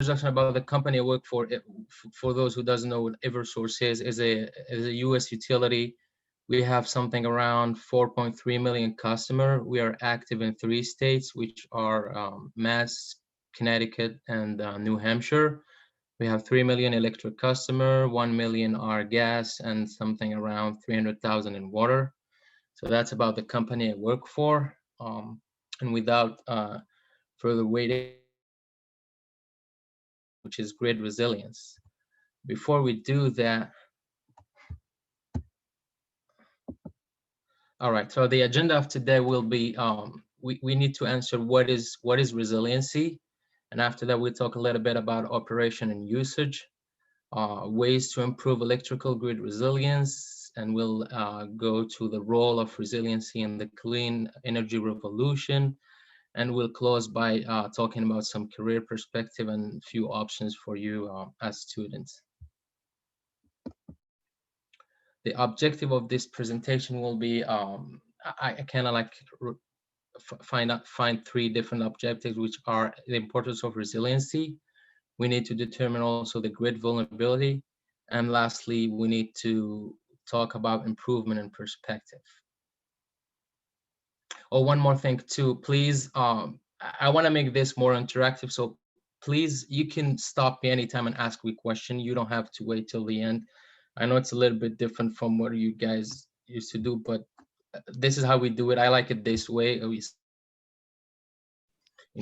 Introduction about the company I work for. For those who doesn't know what Eversource is a U.S. utility. We have something around 4.3 million customer. We are active in 3 states, which are Mass, Connecticut, and New Hampshire. We have 3 million electric customer, 1 million are gas, and something around 300,000 in water. So that's about the company I work for. And without further waiting, which is grid resilience. Before we do that, all right, so the agenda of today will be, we need to answer what is resiliency. And after that, we'll talk a little bit about operation and usage, ways to improve electrical grid resilience, and we'll go to the role of resiliency in the clean energy revolution. And we'll close by talking about some career perspective and a few options for you as students. The objective of this presentation will be, I kind of like find 3 different objectives, which are the importance of resiliency. We need to determine also the grid vulnerability. And lastly, we need to talk about improvement and perspective. Oh, one more thing too, please. I want to make this more interactive. So please, you can stop me anytime and ask me a question. You don't have to wait till the end. I know it's a little bit different from what you guys used to do, but this is how we do it. I like it this way. We,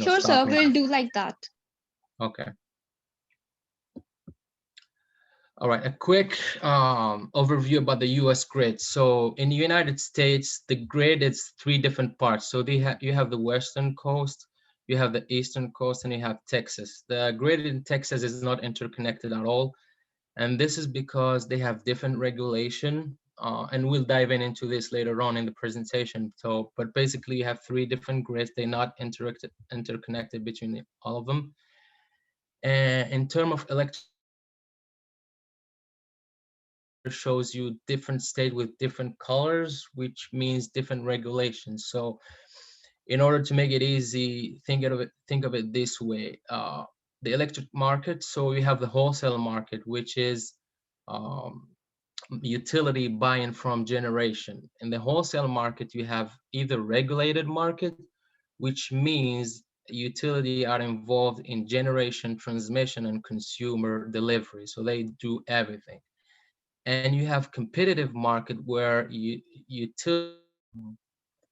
Sure, stop sir. me. We'll do like that. Okay. All right, a quick overview about the U.S. grid. So in the United States, the grid is 3 different parts. So you have the western coast, you have the eastern coast, and you have Texas. The grid in Texas is not interconnected at all. And this is because they have different regulation. And we'll dive into this later on in the presentation. So, but basically you have 3 different grids. They're not interconnected between all of them. And in terms of electricity, shows you different state with different colors, which means different regulations. So in order to make it easy, think of it this way. The electric market, so we have the wholesale market, which is utility buying from generation. In the wholesale market, you have either regulated market, which means utility are involved in generation, transmission, and consumer delivery. So they do everything. And you have competitive market where utility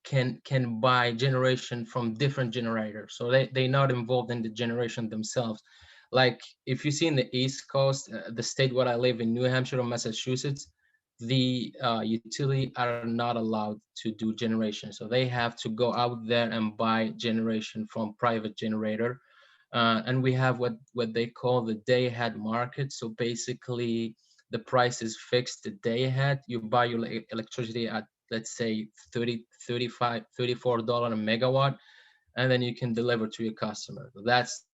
can buy generation from different generators. So they're not involved in the generation themselves. Like if you see in the East Coast, the state where I live in, New Hampshire or Massachusetts, the utility are not allowed to do generation. So they have to go out there and buy generation from private generator. And we have what they call the day ahead market. So basically the price is fixed the day ahead. You buy your electricity at, let's say, $30, $35, $34 a megawatt, and then you can deliver to your customer. That's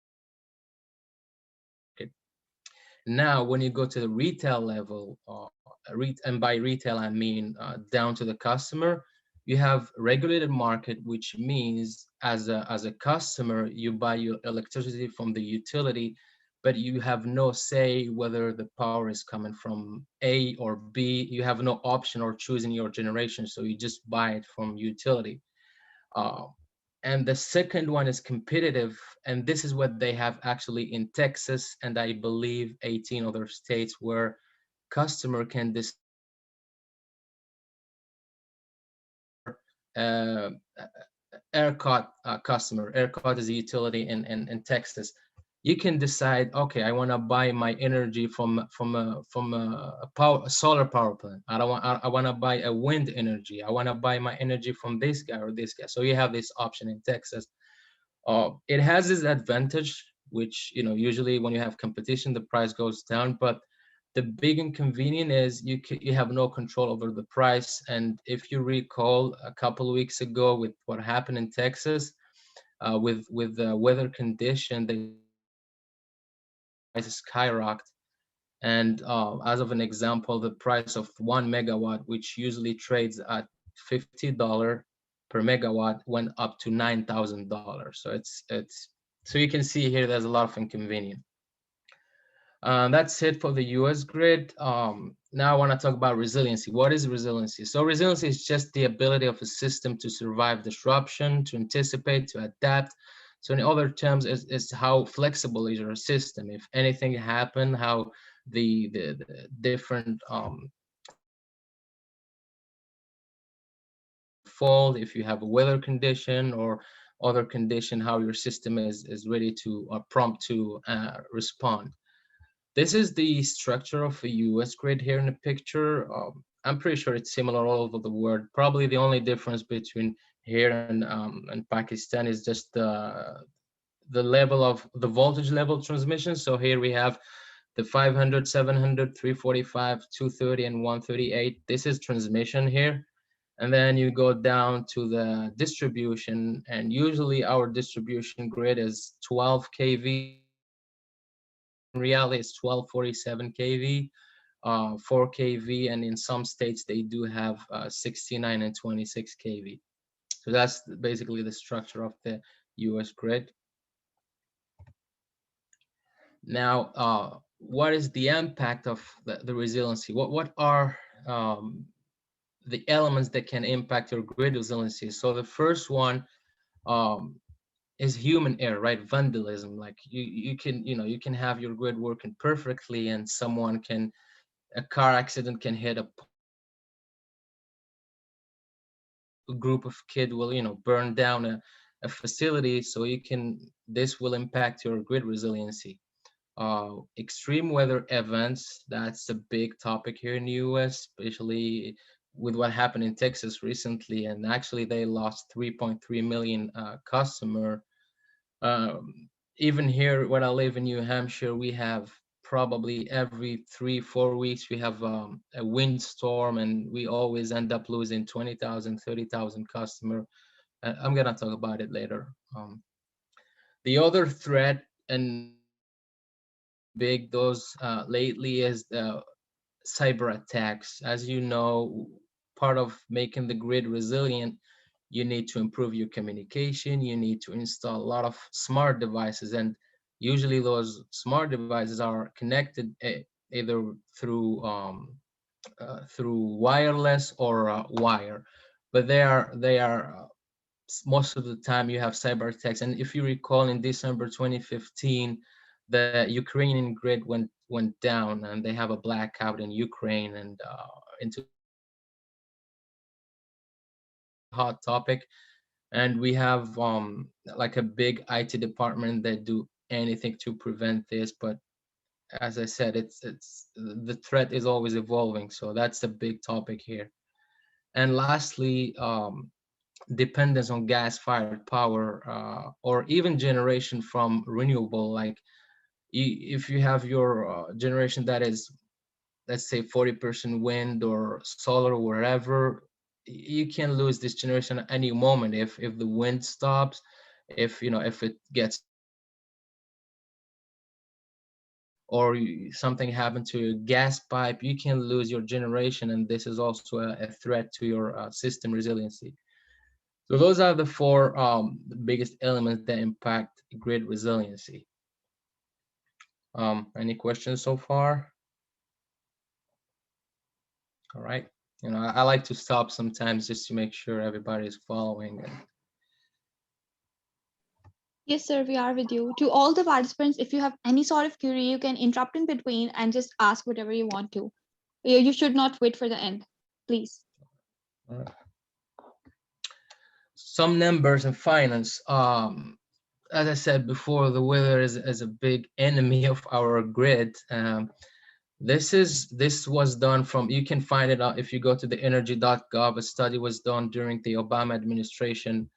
it. Now, when you go to the retail level, and by retail I mean down to the customer, you have regulated market, which means as a customer, you buy your electricity from the utility, but you have no say whether the power is coming from A or B. You have no option or choosing your generation, so you just buy it from utility. And the second one is competitive, and this is what they have actually in Texas, and I believe 18 other states, where customer can uh, ERCOT customer. ERCOT is a utility in Texas. You can decide, okay, I want to buy my energy from a solar power plant. I want to buy a wind energy. I want to buy my energy from this guy or this guy. So you have this option in Texas. It has this advantage, which usually when you have competition, the price goes down. But the big inconvenience is you have no control over the price. And if you recall a couple of weeks ago with what happened in Texas, with the weather condition, the price skyrocketed. And as of an example, the price of 1 megawatt, which usually trades at $50 per megawatt, went up to $9,000. So so you can see here there's a lot of inconvenience. That's it for the US grid. Now I want to talk about resiliency. What is resiliency? So resiliency is just the ability of a system to survive disruption, to anticipate, to adapt. So in other terms, is how flexible is your system. If anything happen, how the different fault, if you have a weather condition or other condition, how your system is ready to prompt to respond. This is the structure of a US grid here in the picture. I'm pretty sure it's similar all over the world. Probably the only difference between here and Pakistan is just the level of the voltage level transmission. So here we have the 500, 700, 345, 230, and 138. This is transmission here. And then you go down to the distribution, and usually our distribution grid is 12 kV. In reality, it's 1247 kV, 4 kV, and in some states they do have 69 and 26 kV. So that's basically the structure of the US grid. Now, what is the impact of the resiliency? What are the elements that can impact your grid resiliency? So the first one um, is human error, right? Vandalism. Like you can, you can have your grid working perfectly, and a car accident can hit a group of kids will, burn down a facility. So this will impact your grid resiliency. Extreme weather events, that's a big topic here in the US, especially with what happened in Texas recently. And actually they lost 3.3 million customer. um, Even here where I live in New Hampshire, we have probably every 3 4 weeks we have a windstorm, and we always end up losing 20,000, 30,000 customer. I'm gonna talk about it later. The other threat, and big those lately, is the cyber attacks. As you know, part of making the grid resilient, you need to improve your communication, you need to install a lot of smart devices, and usually those smart devices are connected either through wireless or wire, but they are most of the time you have cyber attacks. And if you recall, in December 2015, the Ukrainian grid went down, and they have a blackout in Ukraine, and into hot topic. And we have like a big IT department that do anything to prevent this. But as I said, it's the threat is always evolving, so that's a big topic here. And lastly, dependence on gas-fired power, or even generation from renewable. Like if you have your generation that is, let's say, 40% wind or solar or wherever, you can lose this generation at any moment. If the wind stops, if it gets, or something happened to your gas pipe, you can lose your generation, and this is also a threat to your system resiliency. So those are the four the biggest elements that impact grid resiliency. Any questions so far? All right. I like to stop sometimes just to make sure everybody is following. Yes, sir, we are with you. To all the participants, if you have any sort of query, you can interrupt in between and just ask whatever you want to. You should not wait for the end, please. All right. Some numbers in finance. As I said before, the weather is a big enemy of our grid. This was done from, you can find it out if you go to the energy.gov. A study was done during the Obama administration.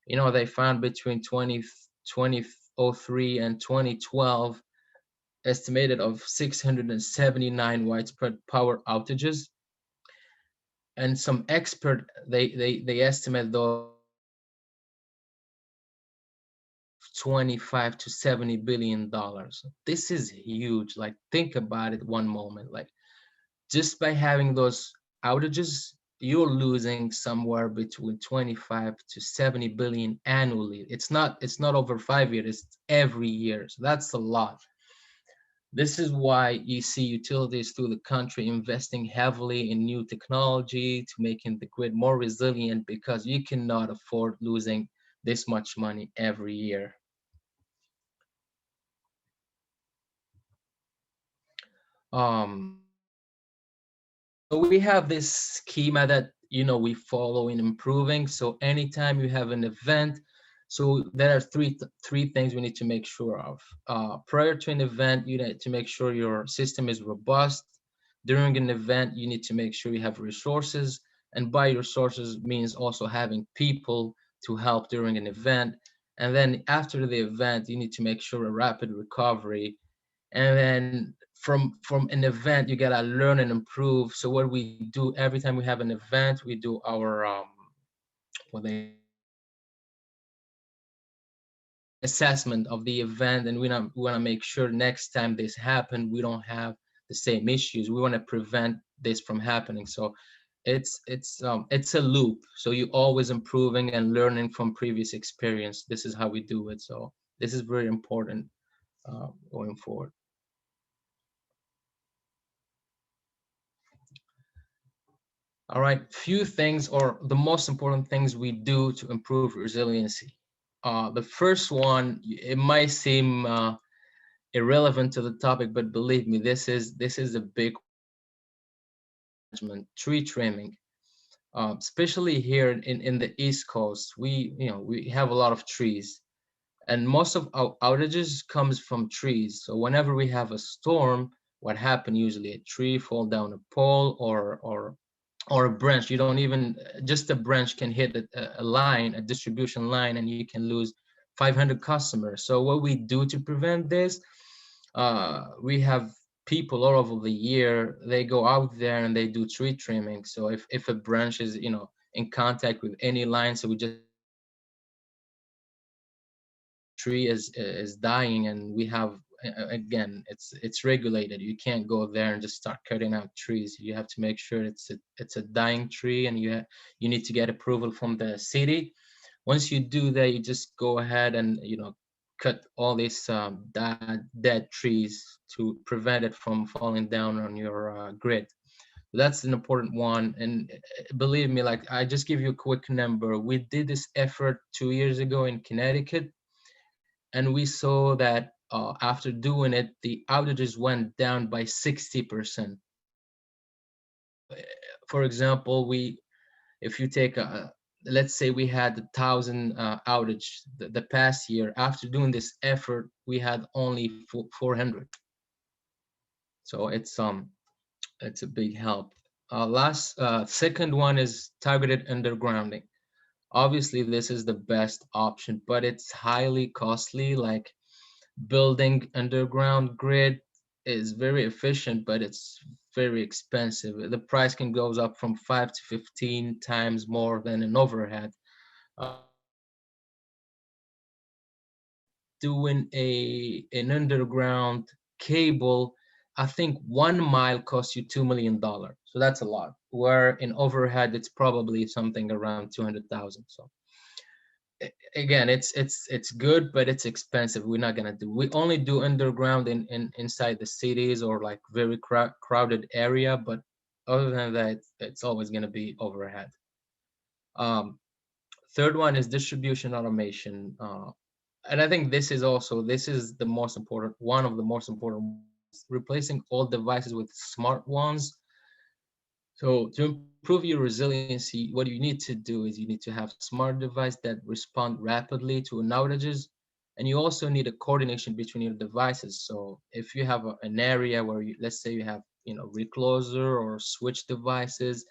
They found between 2003 and 2012, estimated of 679 widespread power outages. And some expert, they estimate those 25 to 70 billion dollars. This is huge. Like, think about it one moment. Like, just by having those outages, you're losing somewhere between 25 to 70 billion annually. It's not over 5 years, it's every year. So that's a lot. This is why you see utilities through the country investing heavily in new technology to making the grid more resilient, because you cannot afford losing this much money every year. So we have this schema that we follow in improving. So anytime you have an event, so there are three things we need to make sure of. Prior to an event, you need to make sure your system is robust. During an event, you need to make sure you have resources, and by resources means also having people to help during an event. And then after the event, you need to make sure a rapid recovery. And then from an event, you gotta learn and improve. So what we do every time we have an event, we do our what they assessment of the event, and we want to make sure next time this happen, we don't have the same issues. We want to prevent this from happening. So it's a loop. So you always improving and learning from previous experience. This is how we do it. So this is very important going forward. All right, few things, or the most important things we do to improve resiliency. The first one, it might seem irrelevant to the topic, but believe me, this is a big management, tree trimming. Especially here in the East Coast, we have a lot of trees, and most of our outages comes from trees. So whenever we have a storm, what happen usually, a tree fall down a pole, or a branch. You don't even, just a branch can hit a line, a distribution line, and you can lose 500 customers. So what we do to prevent this, we have people all over the year, they go out there and they do tree trimming. So if a branch is in contact with any line, so we just tree is dying, and we have, again, it's regulated. You can't go there and just start cutting out trees. You have to make sure it's a dying tree, and you need to get approval from the city. Once you do that, you just go ahead and cut all these dead trees to prevent it from falling down on your grid. That's an important one. And believe me, like, I just give you a quick number. We did this effort 2 years ago in Connecticut, and we saw that after doing it, the outages went down by 60%. For example, if you take let's say we had 1,000 outage the past year. After doing this effort, we had only 400. So it's a big help. Second one is targeted undergrounding. Obviously, this is the best option, but it's highly costly. Like, building underground grid is very efficient, but it's very expensive. The price can goes up from 5 to 15 times more than an overhead. Doing an underground cable, I think 1 mile costs you $2 million. So that's a lot. Where in overhead, it's probably something around 200,000. So again, it's good, but it's expensive. We're not gonna do. We only do underground inside the cities, or like very crowded area. But other than that, it's always gonna be overhead. Um, Third one is distribution automation, and I think this is the most important, one of the most important ones, replacing old devices with smart ones. So to improve your resiliency, what you need to do is you need to have smart device that respond rapidly to an outages, and you also need a coordination between your devices. So if you have an area where let's say you have recloser or switch devices,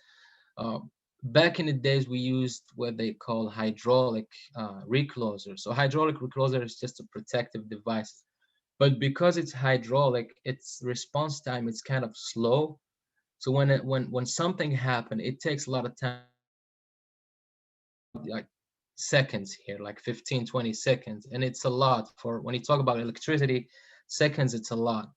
uh, back in the days we used what they call hydraulic recloser. So hydraulic recloser is just a protective device, but because it's hydraulic, its response time is kind of slow. So when something happened, it takes a lot of time, like seconds here, like 15, 20 seconds. And it's a lot for when you talk about electricity, seconds, it's a lot.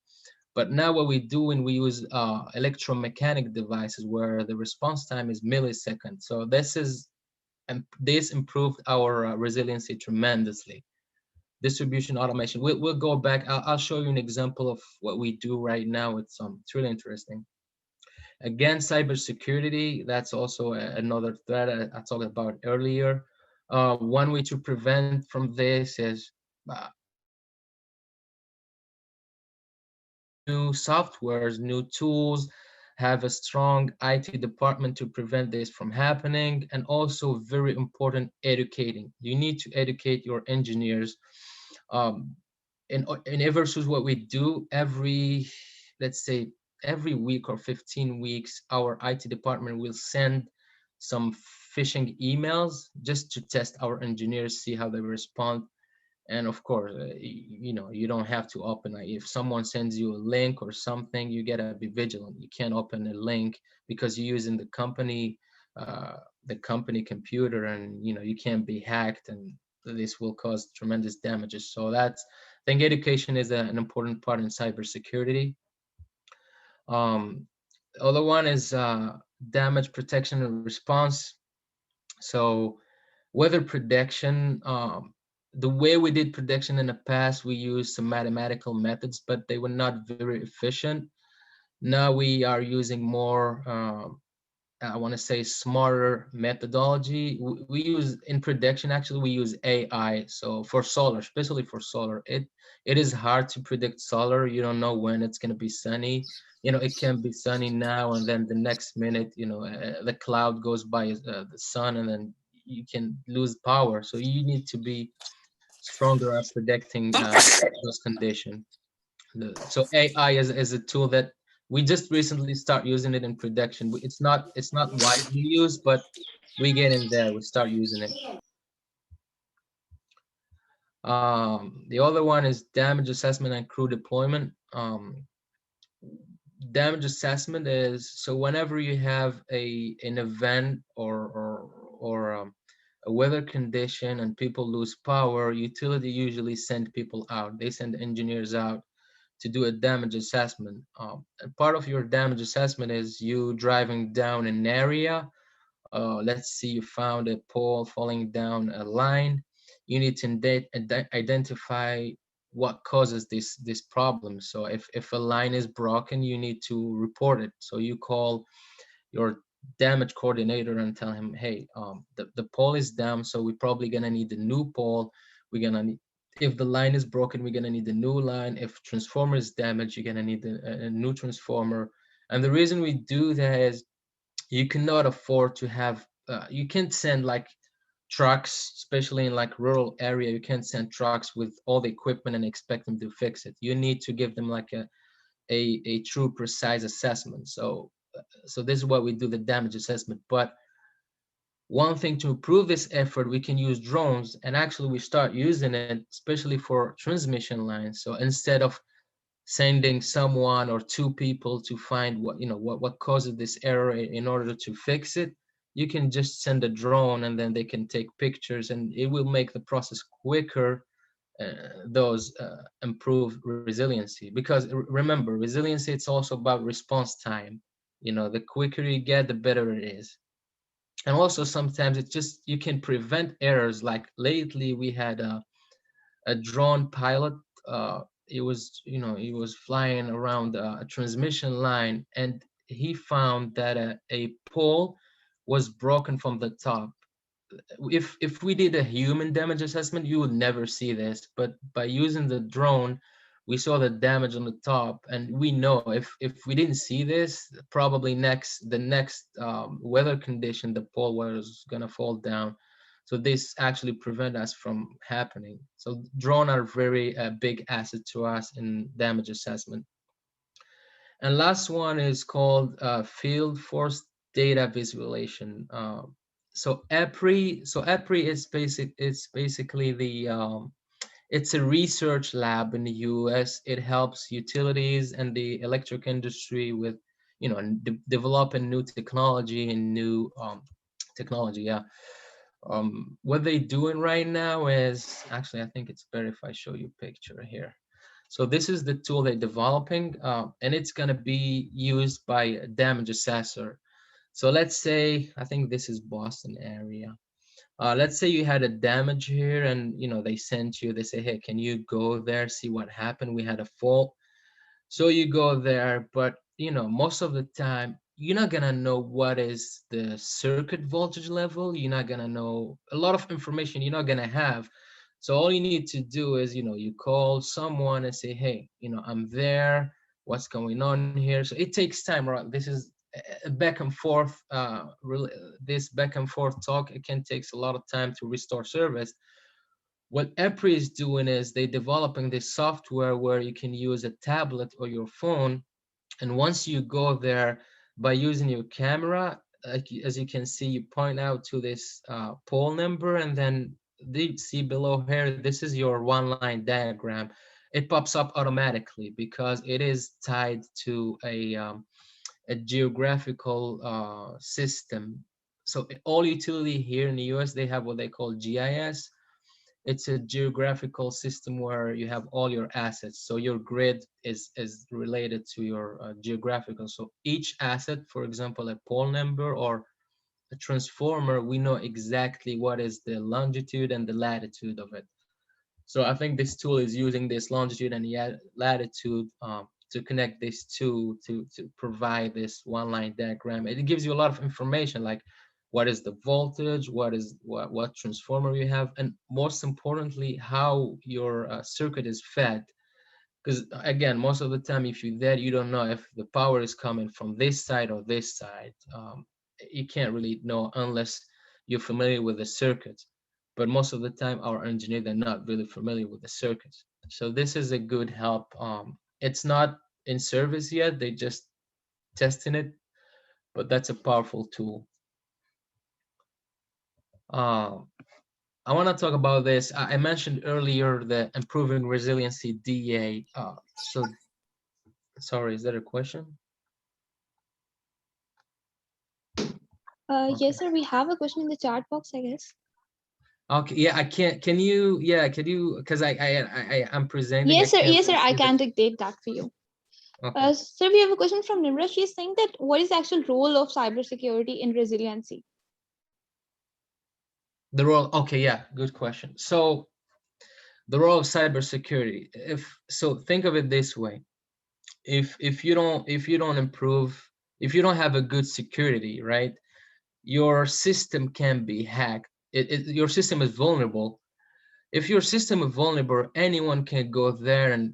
But now what we do, when we use electromechanic devices where the response time is milliseconds. So this improved our resiliency tremendously. distribution automation. We'll go back. I'll show you an example of what we do right now. It's really interesting. Again, cybersecurity, that's also another threat I talked about earlier. One way to prevent from this is new softwares, new tools, have a strong IT department to prevent this from happening, and also very important, educating. You need to educate your engineers. Um, in Eversource, what we do let's say every week or 15 weeks, our IT department will send some phishing emails just to test our engineers, see how they respond. And of course, you don't have to open it. If someone sends you a link or something, you gotta be vigilant. You can't open a link because you're using uh, the company computer, and you can't be hacked, and this will cause tremendous damages. So I think education is an important part in cybersecurity. The other one is damage protection and response. So weather prediction, the way we did prediction in the past, we used some mathematical methods, but they were not very efficient. Now we are using more, I want to say, smarter methodology. We use in prediction, actually, we use AI. So for solar, especially for solar, it is hard to predict solar. You don't know when it's going to be sunny. It can be sunny now, and then the next minute, the cloud goes by the sun, and then you can lose power. So you need to be stronger at predicting those conditions. So AI is a tool that we just recently start using it in production. It's not widely used, but we get in there. We start using it. The other one is damage assessment and crew deployment. Damage assessment is so whenever you have an event or a weather condition and people lose power, utility usually send people out. They send engineers out to do a damage assessment. And part of your damage assessment is you driving down an area. Let's see, you found a pole falling down a line. You need to identify what causes this problem. So if a line is broken, you need to report it. So you call your damage coordinator and tell him, hey, the pole is down, so we're probably gonna need a new pole. We're gonna need, if the line is broken, we're gonna need a new line. If transformer is damaged, you're gonna need a new transformer. And the reason we do that is you cannot afford to have, you can't send like trucks, especially in like rural area. You can't send trucks with all the equipment and expect them to fix it. You need to give them like a true precise assessment. So this is what we do, the damage assessment. But one thing to improve this effort, we can use drones, and actually we start using it, especially for transmission lines. So instead of sending someone or two people to find what causes this error in order to fix it, you can just send a drone, and then they can take pictures, and it will make the process quicker. Those improve resiliency, because remember, resiliency, it's also about response time. The quicker you get, the better it is. And also sometimes it's just, you can prevent errors. Like lately we had a drone pilot. He was flying around a transmission line, and he found that a pole was broken from the top. If we did a human damage assessment, you would never see this, but by using the drone, we saw the damage on the top, and we know if we didn't see this, probably the next weather condition, the pole was gonna fall down. So this actually prevent us from happening. So drone are very big asset to us in damage assessment. And last one is called field force data visualization. So EPRI is basically it's a research lab in the US. It helps utilities and the electric industry with, developing new technology and new technology. Yeah. What they doing right now is, actually, I think it's better if I show you a picture here. So this is the tool they're developing, and it's going to be used by a damage assessor. So let's say, I think this is Boston area. Let's say you had a damage here, and they sent you, they say, hey, can you go there, see what happened? We had a fault. So you go there, but most of the time you're not gonna know what is the circuit voltage level. You're not gonna know a lot of information you're not gonna have. So all you need to do is, you call someone and say, hey, I'm there. What's going on here? So it takes time, right? This is a back and forth. This back and forth talk, it can takes a lot of time to restore service. What EPRI is doing is they developing this software where you can use a tablet or your phone, and once you go there by using your camera, as you can see, you point out to this pole number, and then see below here, this is your one-line diagram. It pops up automatically because it is tied to a geographical system. So all utility here in the US, they have what they call GIS. It's a geographical system where you have all your assets. So your grid is related to your geographical. So each asset, for example, a pole number or a transformer, we know exactly what is the longitude and the latitude of it. So I think this tool is using this longitude and latitude to connect these two to provide this one-line diagram. It gives you a lot of information, like what is the voltage, what transformer you have, and most importantly, how your circuit is fed. Because again, most of the time, if you're there, you don't know if the power is coming from this side or this side. You can't really know unless you're familiar with the circuits. But most of the time, our engineers, they're not really familiar with the circuits. So this is a good help. It's not in service yet. They just testing it, but that's a powerful tool. Uh, I want to talk about this. I mentioned earlier the improving resiliency DA. So sorry, is that a question? Yes, sir. We have a question in the chat box, I guess. Okay, yeah, I can't. Can you? Yeah, can you? Because I'm presenting. I Yes, sir. can't Yes, sir. really I see the. can dictate that for you. Okay. Sir, we have a question from Nimra. She's saying that what is the actual role of cybersecurity in resiliency? The role. Okay, yeah, good question. So the role of cybersecurity. If so, think of it this way: if you don't improve, if you don't have a good security, right? Your system can be hacked. Your system is vulnerable. If your system is vulnerable, anyone can go there and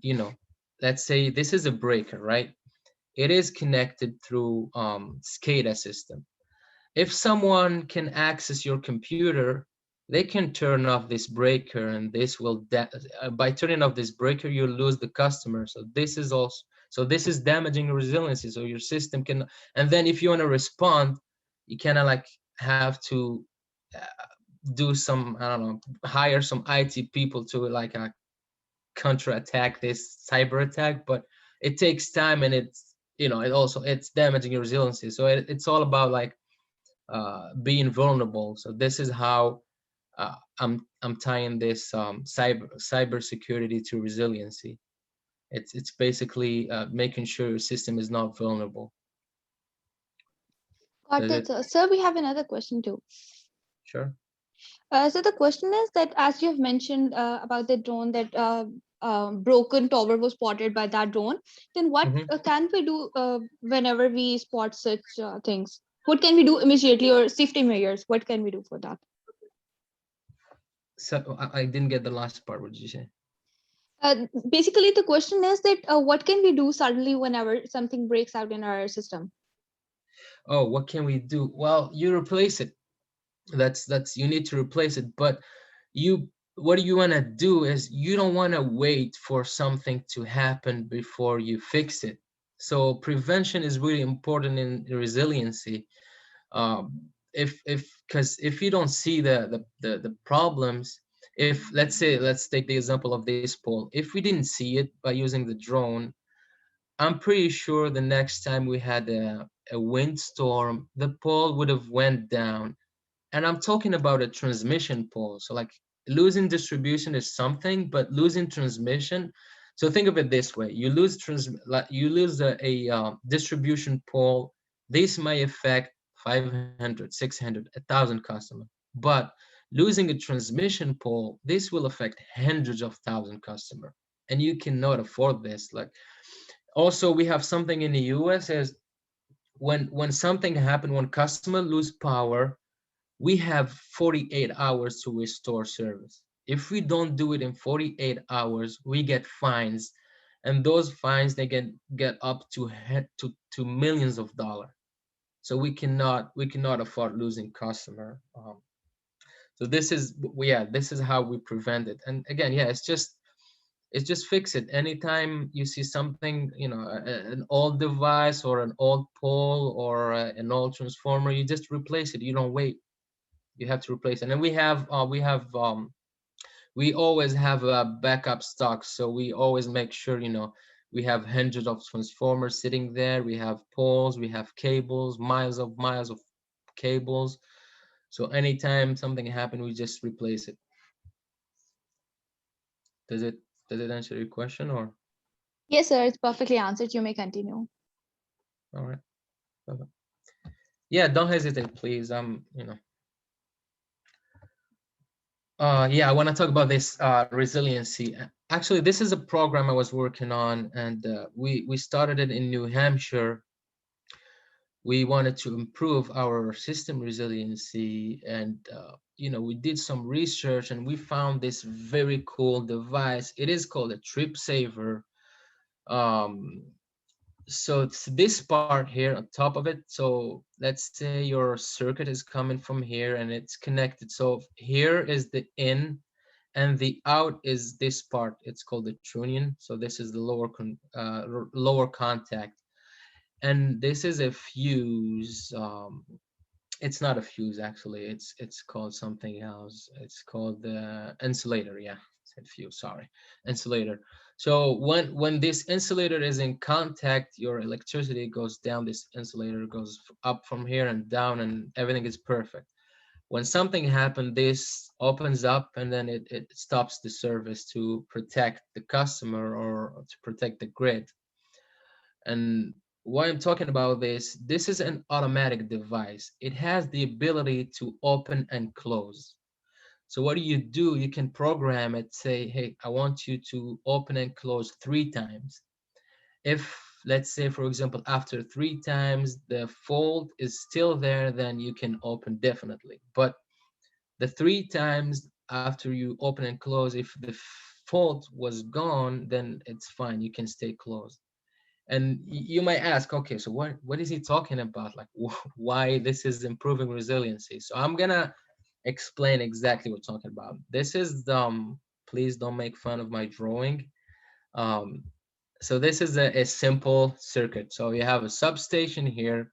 let's say this is a breaker, right? It is connected through SCADA system. If someone can access your computer, they can turn off this breaker, and this will by turning off this breaker, you lose the customer. So this is damaging resiliency. So your system can, and then if you want to respond, you kind of like have to do some, I don't know, hire some IT people to like counterattack this cyber attack, but it takes time, and it's damaging your resiliency. So it's all about like being vulnerable. So this is how I'm tying this cyber security to resiliency. It's basically making sure your system is not vulnerable. Got Does it, it? sir. Sir, we have another question too. Sure. So the question is that as you have mentioned about the drone that broken tower was spotted by that drone, then what Mm-hmm. can we do whenever we spot such things? What can we do immediately or safety measures? What can we do for that? So I didn't get the last part. What did you say? Basically, the question is that what can we do suddenly whenever something breaks out in our system? Oh, what can we do? Well, you replace it. That's you need to replace it. But what you want to do is you don't want to wait for something to happen before you fix it. So prevention is really important in resiliency. If because if you don't see the problems, if let's take the example of this pole. If we didn't see it by using the drone, I'm pretty sure the next time we had a windstorm, the pole would have went down. And I'm talking about a transmission pole. So like losing distribution is something, but losing transmission. So think of it this way: you lose a distribution pole. This may affect 500, 600, 1,000 customers. But Losing a transmission pole, this will affect hundreds of thousand customers, and you cannot afford this. Like, also we have something in the US is when something happened, when customer lose power, we have 48 hours to restore service. If we don't do it in 48 hours, we get fines, and those fines they get up to millions of dollars. So we cannot afford losing customer. So this is, yeah, this is how we prevent it. And again, yeah, it's just fix it. Anytime you see something, an old device or an old pole or an old transformer, you just replace it. You don't wait. You have to replace it. And then we always have a backup stock. So we always make sure, we have hundreds of transformers sitting there. We have poles, we have cables, miles of cables. So anytime something happens, we just replace it. Does it does it answer your question or? Yes, sir, it's perfectly answered. You may continue. All right. Perfect. Yeah, don't hesitate, please. Yeah, I want to talk about this resiliency. Actually, this is a program I was working on, and we started it in New Hampshire. We wanted to improve our system resiliency, and we did some research, and we found this very cool device. It is called a trip saver. Um, so it's this part here on top of it. So let's say your circuit is coming from here and it's connected. So here is the in and the out is this part. It's called the trunnion. So this is the lower contact, and this is a fuse. It's not a fuse actually. It's called something else. It's called the insulator. Yeah, I said fuse. Sorry, insulator. So when this insulator is in contact, your electricity goes down. This insulator goes up from here and down, and everything is perfect. When something happens, this opens up and then it stops the service to protect the customer or to protect the grid. And why I'm talking about this is an automatic device. It has the ability to open and close. So what do? You can program it, say, hey, I want you to open and close 3 times. If, let's say, for example, after 3 times, the fault is still there, then you can open definitely. But the 3 times after you open and close, if the fault was gone, then it's fine. You can stay closed. And you might ask, okay, so what is he talking about? Like why this is improving resiliency? So I'm gonna explain exactly what we're talking about. This is please don't make fun of my drawing. Um, so this is a simple circuit. So you have a substation here,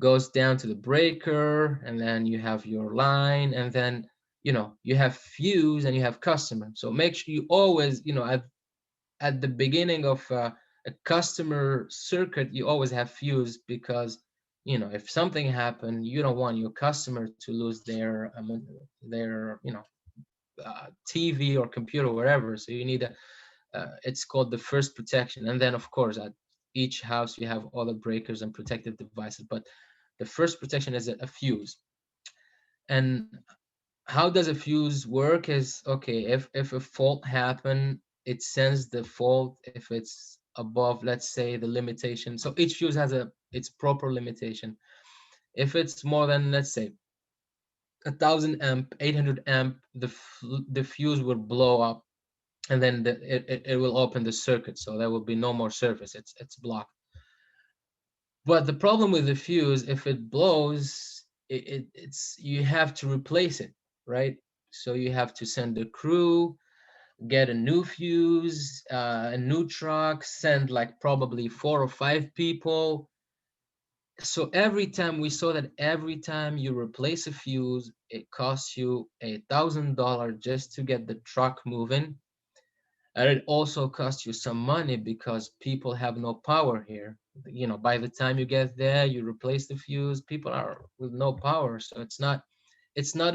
goes down to the breaker, and then you have your line, and then you have fuse and you have customer. So make sure you always, at the beginning of a customer circuit, you always have fuse, because if something happened, you don't want your customer to lose their TV or computer or whatever. So you need it's called the first protection. And then of course at each house you have other breakers and protective devices, but the first protection is a fuse. And how does a fuse work is, okay, if a fault happen, it sends the fault if it's above, let's say, the limitation. So each fuse has its proper limitation. If it's more than, let's say, 1,000 amp, 800 amp, the fuse will blow up, and then it will open the circuit, so there will be no more service. It's blocked. But the problem with the fuse, if it blows, it's you have to replace it, right? So you have to send a crew, get a new fuse, a new truck, send like probably 4 or 5 people. So every time we saw that every time you replace a fuse, it costs you $1,000 just to get the truck moving. And it also costs you some money because people have no power here. By the time you get there, you replace the fuse, people are with no power. So it's not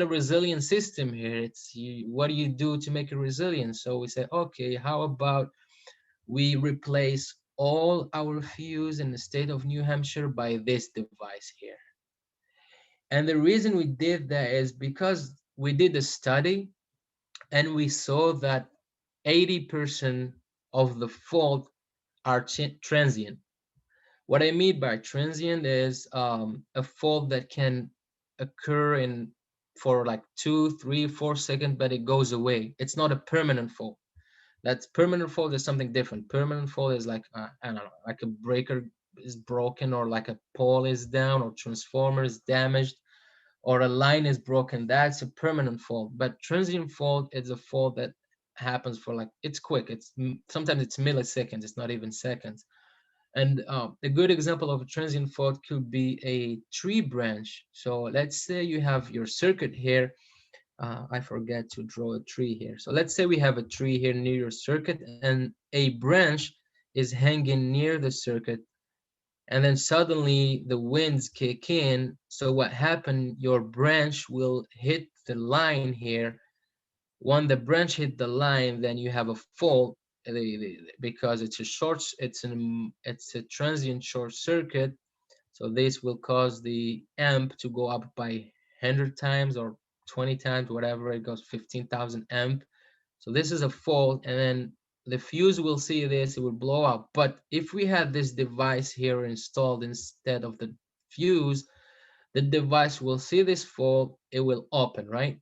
a resilient system here. What do you do to make it resilient? So we say, okay, how about we replace all our fuse in the state of New Hampshire by this device here. And the reason we did that is because we did a study and we saw that 80% of the fault are transient. What I mean by transient is a fault that can occur in for like 2, 3, 4 seconds, but it goes away. It's not a permanent fault. That's permanent fault is something different. Permanent fault is like I don't know, like a breaker is broken, or like a pole is down, or transformer is damaged, or a line is broken. That's a permanent fault. But transient fault is a fault that happens for like, it's quick. It's sometimes it's milliseconds. It's not even seconds. And a good example of a transient fault could be a tree branch. So let's say you have your circuit here. I forget to draw a tree here. So let's say we have a tree here near your circuit, and a branch is hanging near the circuit, and then suddenly the winds kick in. So what happened? Your branch will hit the line here. When the branch hit the line, then you have a fault, because it's a it's a transient short circuit. So this will cause the amp to go up by 100 times or 20 times, whatever. It goes 15,000 amp. So this is a fault, and then the fuse will see this, it will blow up. But if we had this device here installed instead of the fuse, the device will see this fault, it will open, right?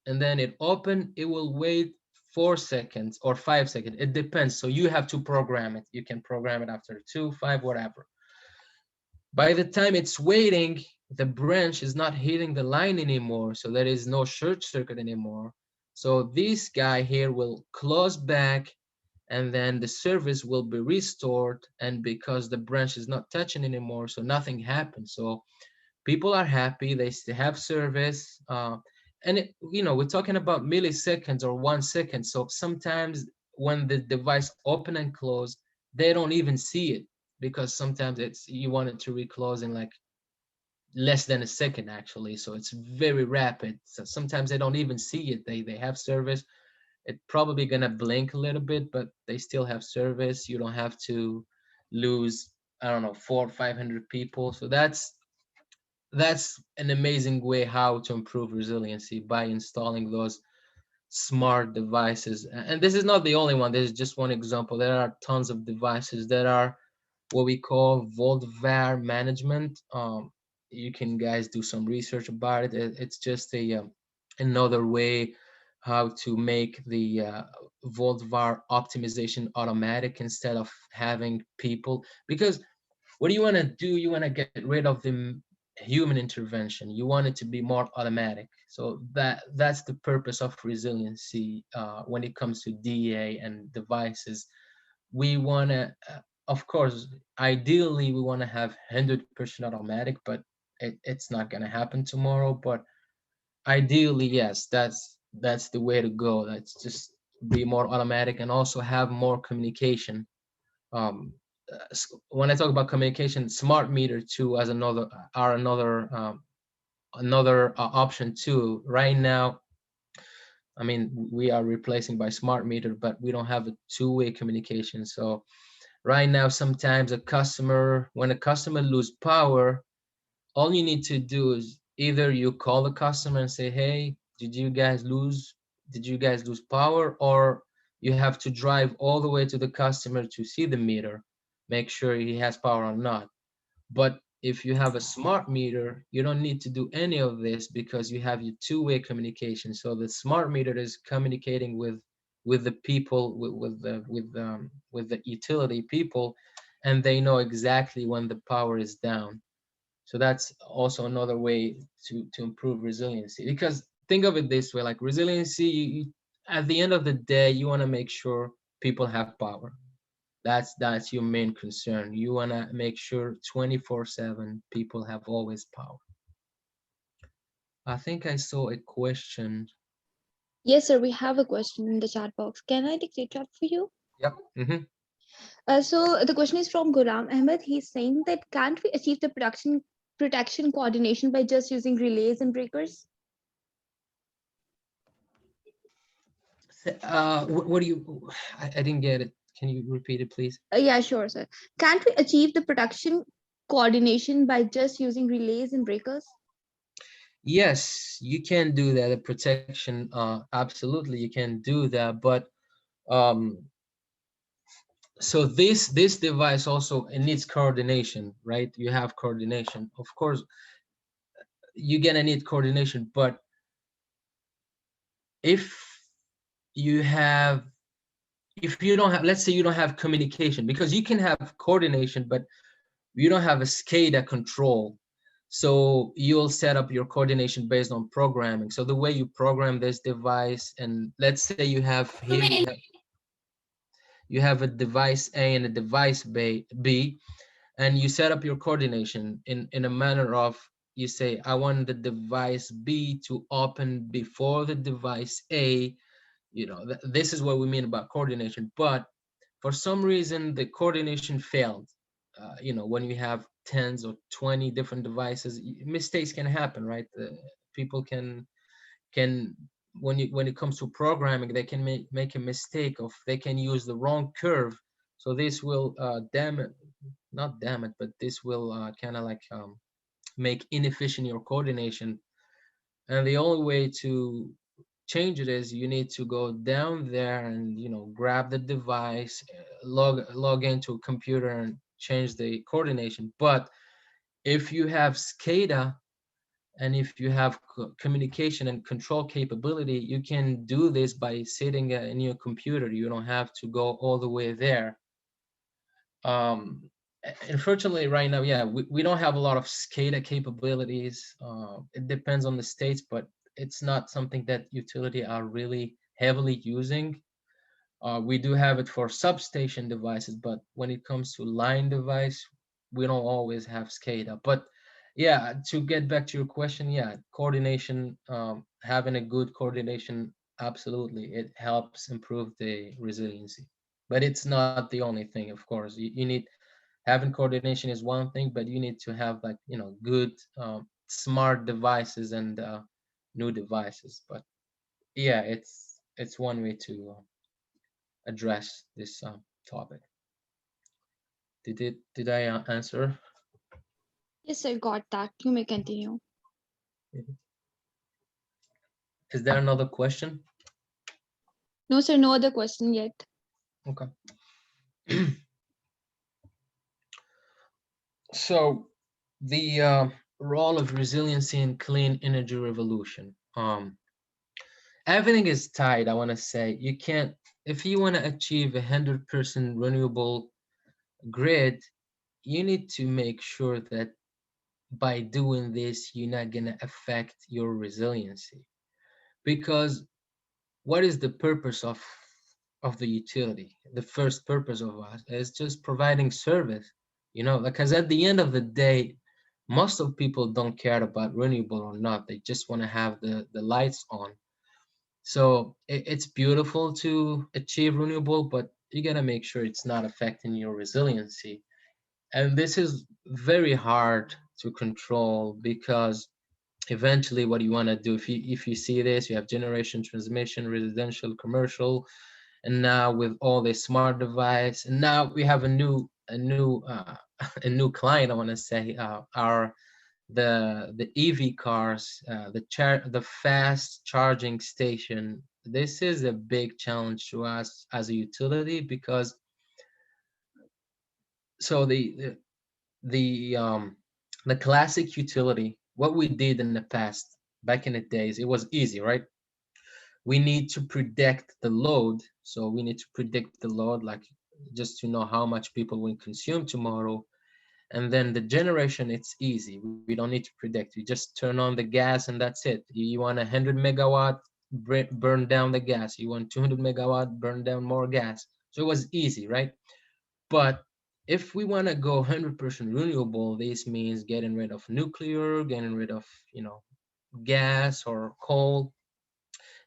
And then it open, it will wait 4 seconds or 5 seconds. It depends. So you have to program it. You can program it after 2, 5, whatever. By the time it's waiting, the branch is not hitting the line anymore. So there is no short circuit anymore. So this guy here will close back, and then the service will be restored. And because the branch is not touching anymore, so nothing happens. So people are happy, they still have service. And we're talking about milliseconds or 1 second. So sometimes when the device open and close, they don't even see it, because sometimes it's, you want it to reclose in like less than a second actually. So it's very rapid. So sometimes they don't even see it. They have service. It's probably gonna blink a little bit, but they still have service. You don't have to lose, I don't know, 400 or 500 people. So that's an amazing way how to improve resiliency, by installing those smart devices. And this is not the only one. This is just one example. There are tons of devices that are what we call volt var management. You can guys do some research about it. It's just another way how to make the volt var optimization automatic instead of having people. Because what do you want to do? You want to get rid of the human intervention. You want it to be more automatic. So that's the purpose of resiliency when it comes to DA and devices. We want to, of course, ideally we want to have 100% automatic, but it's not going to happen tomorrow. But ideally, yes, that's the way to go. That's just be more automatic and also have more communication. um, when I talk about communication, smart meter too as another are another option too. Right now, I mean, we are replacing by smart meter, but we don't have a two-way communication. So right now, sometimes when a customer lose power, all you need to do is either you call the customer and say, hey, did you guys lose power? Or you have to drive all the way to the customer to see the meter, make sure he has power or not. But if you have a smart meter, you don't need to do any of this, because you have your two-way communication. So the smart meter is communicating with the people, with the utility people, and they know exactly when the power is down. So that's also another way to improve resiliency. Because think of it this way, like resiliency, at the end of the day, you want to make sure people have power. That's your main concern. You want to make sure 24/7 people have always power. I think I saw a question. Yes, sir, we have a question in the chat box. Can I dictate that for you? Yep. So the question is from Ghulam Ahmed. He's saying that can't we achieve the production protection coordination by just using relays and breakers? What do you? I didn't get it. Can you repeat it, please? Yeah, sure, sir. Can't we achieve the production coordination by just using relays and breakers? Yes, you can do that. The protection, absolutely, you can do that. But um, so this device also, it needs coordination, right? You have coordination. Of course, you're gonna need coordination, but if you have, if you don't have, let's say you don't have communication, because you can have coordination, but you don't have a SCADA control. So you'll set up your coordination based on programming. So the way you program this device, and let's say you have here, you have a device A and a device B, and you set up your coordination in a manner of, you say, I want the device B to open before the device A. You know, this is what we mean about coordination. But for some reason, the coordination failed. You know, when you have tens or 20 different devices, mistakes can happen, right? People can when it comes to programming, they can make a mistake of, they can use the wrong curve. So this will damage, not damn it, but this will kind of like make inefficient your coordination. And the only way to change it is you need to go down there and, you know, grab the device, log into a computer and change the coordination. But if you have SCADA, and if you have communication and control capability, you can do this by sitting in your computer. You don't have to go all the way there. um Unfortunately right now, yeah, we don't have a lot of SCADA capabilities. It depends on the states, but it's not something that utility are really heavily using. We do have it for substation devices, but when it comes to line device, we don't always have SCADA. But yeah, to get back to your question, yeah, coordination, having a good coordination, absolutely, it helps improve the resiliency. But it's not the only thing, of course. You need, having coordination is one thing, but you need to have, like, you know, good smart devices and new devices. But yeah, it's one way to address this topic. Did I answer? Yes, I got that. You may continue. Mhm. Is there another question? No, sir, no other question yet. Okay. So the role of resiliency in clean energy revolution. Everything is tied. I want to say, you can't, if you want to achieve 100% renewable grid, you need to make sure that by doing this, you're not gonna affect your resiliency. Because what is the purpose of the utility? The first purpose of us is just providing service, you know, because at the end of the day, most of people don't care about renewable or not. They just want to have the lights on. So it's beautiful to achieve renewable, but you gotta make sure it's not affecting your resiliency. And this is very hard to control, because eventually what you want to do, if you see this, you have generation, transmission, residential, commercial, and now with all the smart device, and now we have a new a new client, I want to say, are the EV cars, the fast charging station. This is a big challenge to us as a utility, because so the the classic utility, what we did in the past, back in the days, it was easy, right? We need to predict the load. So we need to predict the load, like, just to know how much people will consume tomorrow. And then the generation, it's easy. We don't need to predict. We just turn on the gas and that's it. You want 100 megawatt, burn down the gas. You want 200 megawatt, burn down more gas. So it was easy, right? But if we want to go 100% renewable, this means getting rid of nuclear, getting rid of, you know, gas or coal,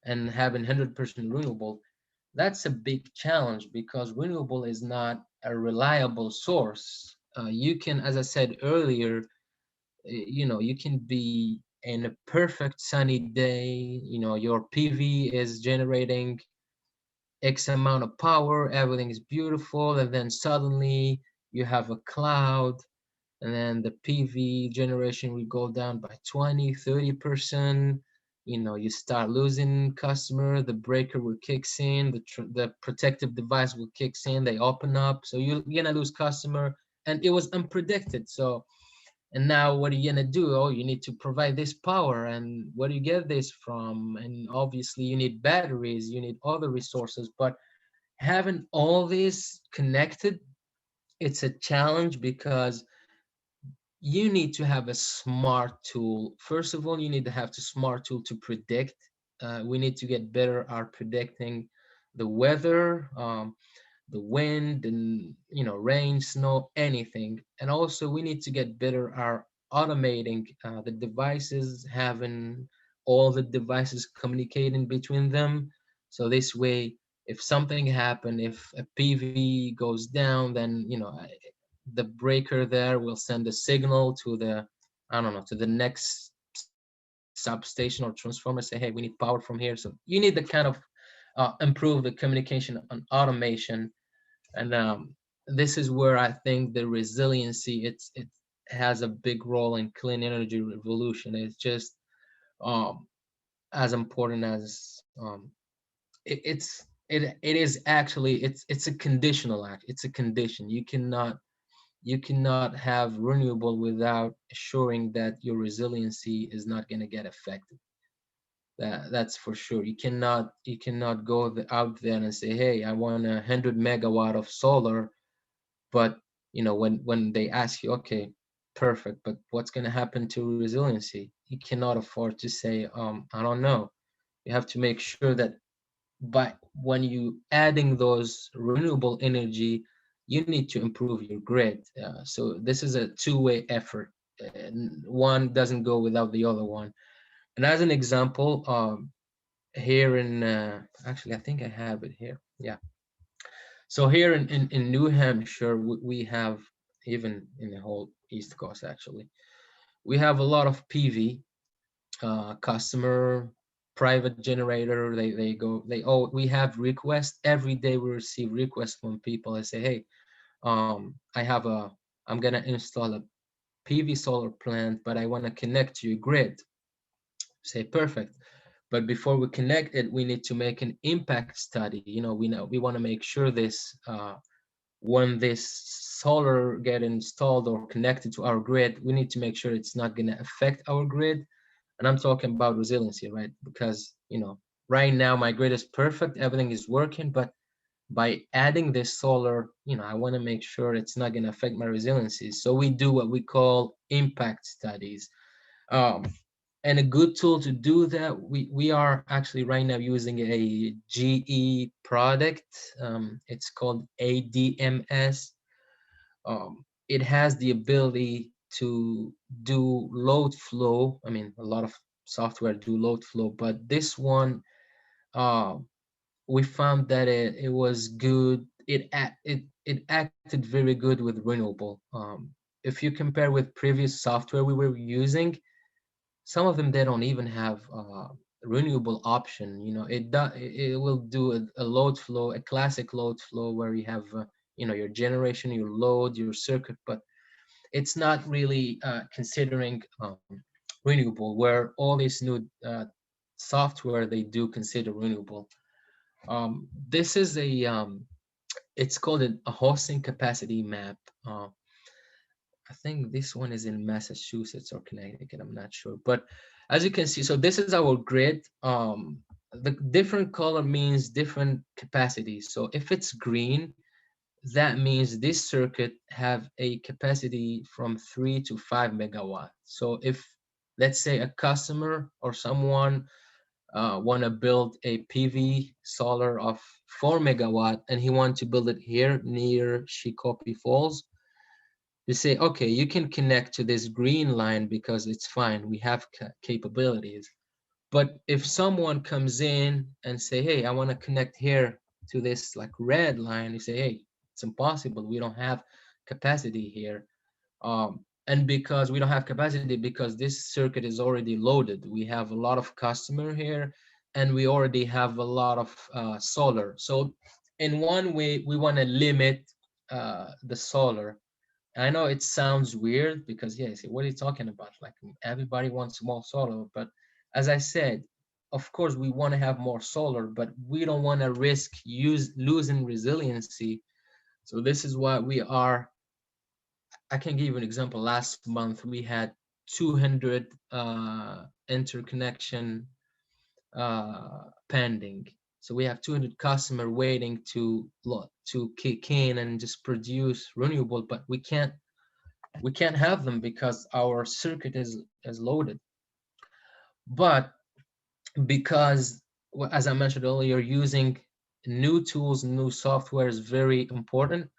and having 100% renewable. That's a big challenge, because renewable is not a reliable source. You can, as I said earlier, you know, you can be in a perfect sunny day, you know, your PV is generating X amount of power, everything is beautiful, and then suddenly you have a cloud, and then the PV generation will go down by 20-30%. You know, you start losing customer, the breaker will kicks in, the protective device will kicks in, they open up, so you're gonna lose customer, and it was unpredicted. So, and now what are you gonna do? Oh, you need to provide this power, and where do you get this from? And obviously you need batteries, you need other resources, but having all this connected, it's a challenge because you need to have a smart tool. First of all, you need to have the smart tool to predict. We need to get better at predicting the weather, the wind, and rain, snow, anything. And also, we need to get better at automating the devices, having all the devices communicating between them. So this way, if something happened, if a PV goes down, then the breaker there will send a signal to the, I don't know, to the next substation or transformer, say, hey, we need power from here. So you need to kind of improve the communication and automation. And this is where I think the resiliency, it has a big role in clean energy revolution. It's just um, as important as it is actually, it's a conditional act. It's a condition. You cannot have renewable without assuring that your resiliency is not going to get affected. That's for sure. You cannot go out there and say, hey, I want 100 megawatt of solar, but when they ask you, okay, perfect, but what's going to happen to resiliency? You cannot afford to say, I don't know. You have to make sure that by when you adding those renewable energy, you need to improve your grid. So this is a two-way effort, and one doesn't go without the other one. And as an example, here in actually, I think I have it here. Yeah. So here in New Hampshire, we have, even in the whole East Coast actually, we have a lot of PV, customer, private generator. We have requests every day. We receive requests from people. They say, hey, I'm gonna install a PV solar plant, but I want to connect to your grid. Say, perfect. But before we connect it, we need to make an impact study. We want to make sure this when this solar get installed or connected to our grid, we need to make sure it's not going to affect our grid. And I'm talking about resiliency, right? Because right now my grid is perfect, everything is working, but by adding this solar, I want to make sure it's not going to affect my resiliency. So we do what we call impact studies. Um, and a good tool to do that, we are actually right now using a GE product. It's called ADMS. It has the ability to do load flow. I mean, a lot of software do load flow, but this one, uh, we found that it was good. It acted very good with renewable. If you compare with previous software we were using, some of them, they don't even have renewable option. It will do a load flow, a classic load flow, where you have your generation, your load, your circuit, but it's not really considering renewable, where all these new software, they do consider renewable. This is it's called a hosting capacity map. I think this one is in Massachusetts or Connecticut, I'm not sure. But as you can see, so this is our grid. The different color means different capacities. So if it's green, that means this circuit have a capacity from 3 to 5 megawatt. So if, let's say, a customer or someone want to build a PV solar of 4 megawatt, and he want to build it here near Shikopi Falls, you say, okay, you can connect to this green line because it's fine, we have capabilities. But if someone comes in and say, hey, I want to connect here to this like red line, you say, hey, it's impossible, we don't have capacity here. And because we don't have capacity, because this circuit is already loaded, we have a lot of customer here, and we already have a lot of solar. So in one way, we want to limit the solar. I know it sounds weird because yeah, say, what are you talking about? Like everybody wants more solar, but as I said, of course we want to have more solar, but we don't want to risk losing resiliency. So this is why we are. I can give you an example. Last month we had 200 interconnection pending. So we have 200 customer waiting to kick in and just produce renewable, but we can't have them because our circuit is loaded. But because, as I mentioned earlier, using new tools, new software is very important.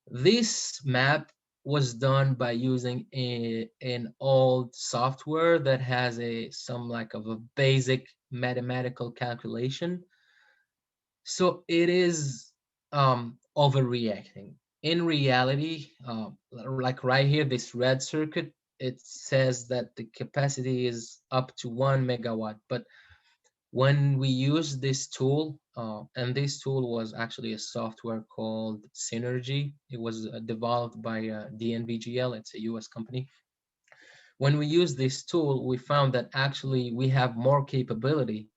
This map was done by using an old software that has some like of a basic mathematical calculation. So it is overreacting. In reality, like right here, this red circuit, it says that the capacity is up to 1 megawatt. But when we use this tool, and this tool was actually a software called Synergy. It was developed by DNVGL. It's a US company. When we use this tool, we found that actually we have more capability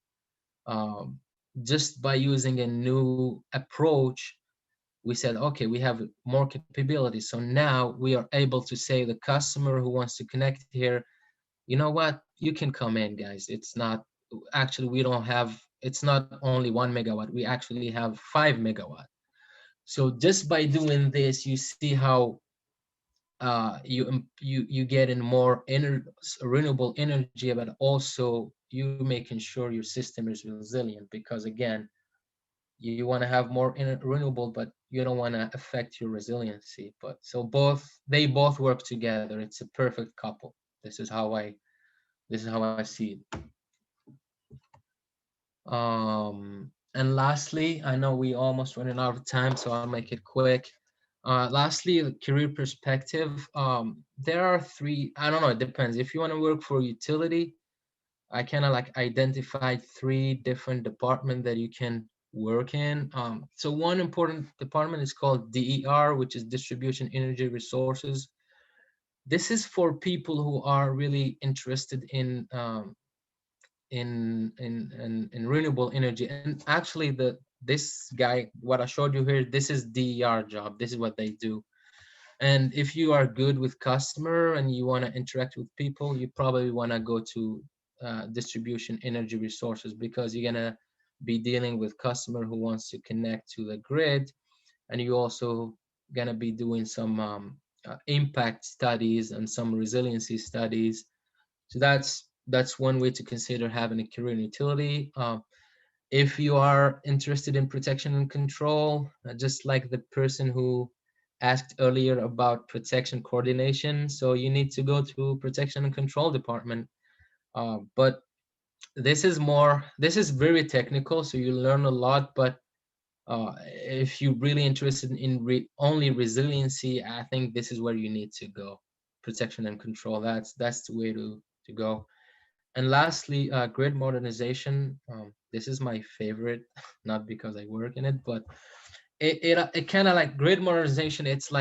um, just by using a new approach. We said, okay, we have more capability. So now we are able to say the customer who wants to connect here, you know what, you can come in, guys. It's not actually, we don't have, it's not only 1 megawatt, we actually have 5 megawatt. So just by doing this, you see how you get in more renewable energy, but also you making sure your system is resilient, because again, you want to have more renewable, but you don't want to affect your resiliency. But so they both work together. It's a perfect couple. This is how I see it. And lastly, I know we almost running out of time, so I'll make it quick. Lastly, the career perspective. There are three. I don't know. It depends. If you want to work for utility, I kind of like identified three different departments that you can work in. So one important department is called DER, which is Distribution Energy Resources. This is for people who are really interested in renewable energy. And actually, this guy, what I showed you here, this is DER job. This is what they do. And if you are good with customer and you want to interact with people, you probably want to go to distribution energy resources, because you're gonna be dealing with customer who wants to connect to the grid, and you also gonna be doing some impact studies and some resiliency studies. So that's one way to consider having a career in utility. If you are interested in protection and control, just like the person who asked earlier about protection coordination, so you need to go to protection and control department. But this is very technical, so you learn a lot. But if you're really interested in only resiliency, I think this is where you need to go. Protection and control. That's the way to go. And lastly, grid modernization. This is my favorite, not because I work in it, but it kind of like grid modernization. It's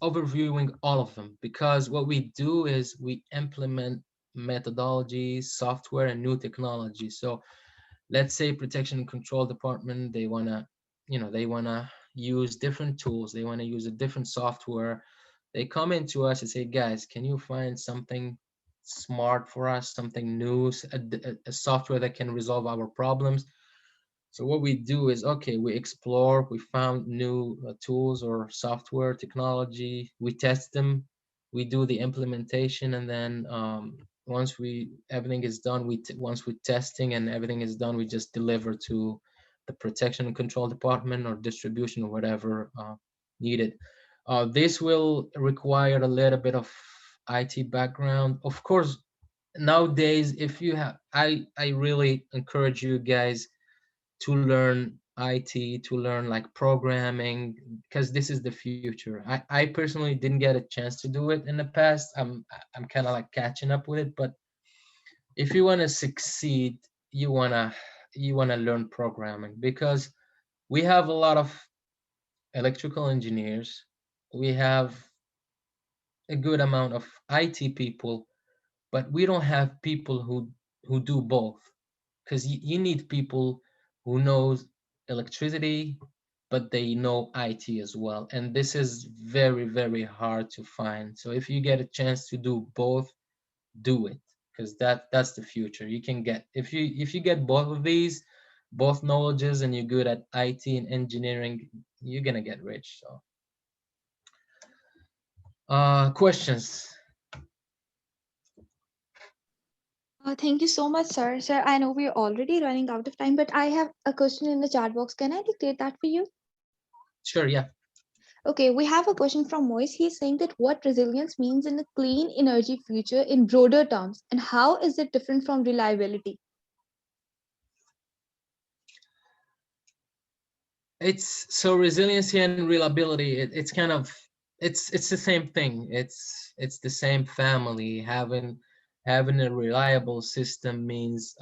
overviewing all of them, because what we do is we implement methodologies, software, and new technology. So let's say protection and control department, they want to use different tools, they want to use a different software. They come into us and say, guys, can you find something smart for us, something new, a software that can resolve our problems? So what we do is, okay, we explore, we found new tools or software technology, we test them, we do the implementation, and then once everything is done, once we testing and everything is done, we just deliver to the protection and control department or distribution or whatever needed. This will require a little bit of IT background, of course. Nowadays, if you have, I really encourage you guys to learn IT, to learn like programming, because this is the future. I personally didn't get a chance to do it in the past. I'm kind of like catching up with it. But if you want to succeed, you wanna learn programming, because we have a lot of electrical engineers, we have a good amount of IT people, but we don't have people who do both, because you need people who knows electricity, but they know IT as well, and this is very, very hard to find. So if you get a chance to do both, do it, because that's the future. You can get, if you get both of these, both knowledges, and you're good at IT and engineering, you're gonna get rich. So questions. Thank you so much, sir. Sir, I know we're already running out of time, but I have a question in the chat box. Can I dictate that for you? Sure, yeah. Okay, we have a question from Moise. He's saying that what resilience means in a clean energy future in broader terms, and how is it different from reliability? It's so resiliency and reliability, it's kind of, it's the same thing. It's the same family. Having a reliable system means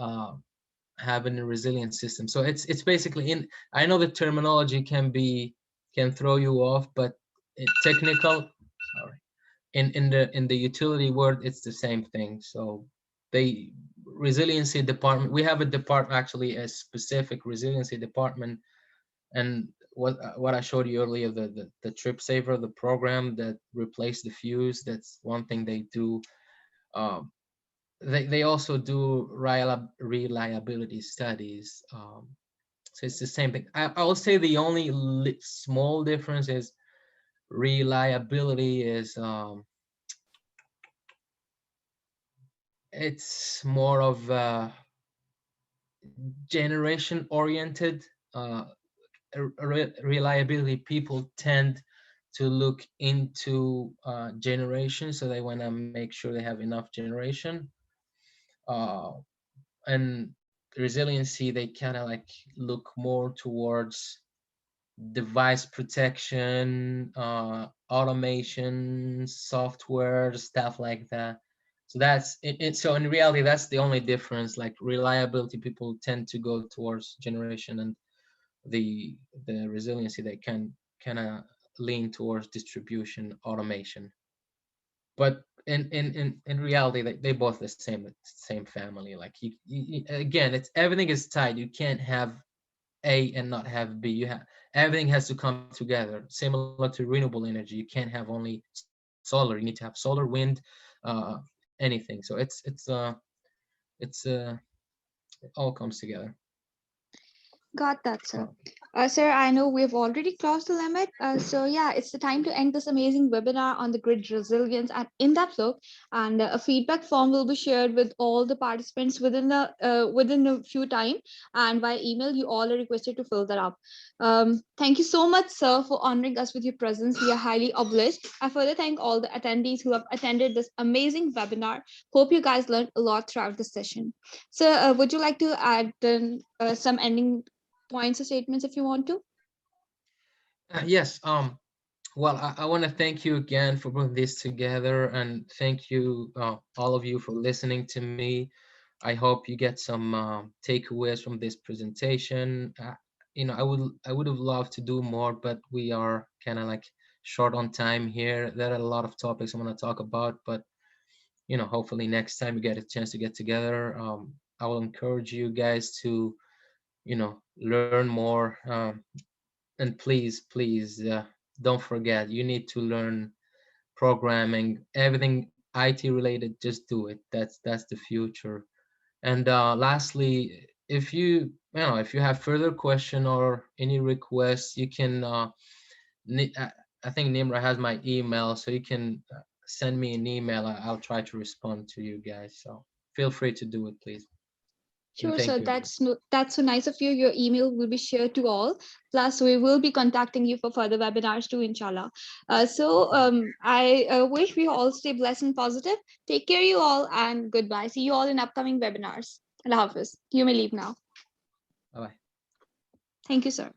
having a resilient system. So it's basically, in, I know the terminology can throw you off, but technical, sorry, in the utility world, it's the same thing. So they, resiliency department, we have a department, actually a specific resiliency department. And what I showed you earlier, the trip saver, the program that replaced the fuse, that's one thing they do. um, they also do reliability studies. So it's the same thing. I will say the only small difference is reliability is, it's more of generation oriented. uh, Reliability people tend to look into generation, so they want to make sure they have enough generation. uh, and resiliency, they kind of like look more towards device protection, automation, software, stuff like that. So that's it. So in reality, that's the only difference. Like reliability, people tend to go towards generation, and the resiliency, they can kind of lean towards distribution, automation. But in reality, they both the same family. Like again, it's, everything is tied. You can't have A and not have B. You have, everything has to come together. Similar to renewable energy, you can't have only solar. You need to have solar, wind, uh, anything. So it's it all comes together. Got that, sir. Uh, Sir, I know we've already crossed the limit. So yeah, it's the time to end this amazing webinar on the grid resilience and in-depth look. And a feedback form will be shared with all the participants within a few time. And by email, you all are requested to fill that up. Thank you so much, sir, for honoring us with your presence. We are highly obliged. I further thank all the attendees who have attended this amazing webinar. Hope you guys learned a lot throughout the session. So, would you like to add some ending points or statements if you want to? yes. Well, I want to thank you again for putting this together, and thank you, all of you, for listening to me. I hope you get some takeaways from this presentation. I would have loved to do more, but we are kind of like short on time here. There are a lot of topics I want to talk about, but hopefully next time we get a chance to get together, I will encourage you guys to learn more. And please, don't forget, you need to learn programming, everything IT related. Just do it. That's the future. And lastly, if you have further question or any requests, you can I think Nimra has my email, so you can send me an email. I'll try to respond to you guys, so feel free to do it, please. And Sure, thank sir. you again. That's so nice of you. Your email will be shared to all. Plus, we will be contacting you for further webinars too, inshallah. I wish we all stay blessed and positive. Take care, you all, and goodbye. See you all in upcoming webinars. Allah Hafiz. You may leave now. Bye bye. Thank you, sir.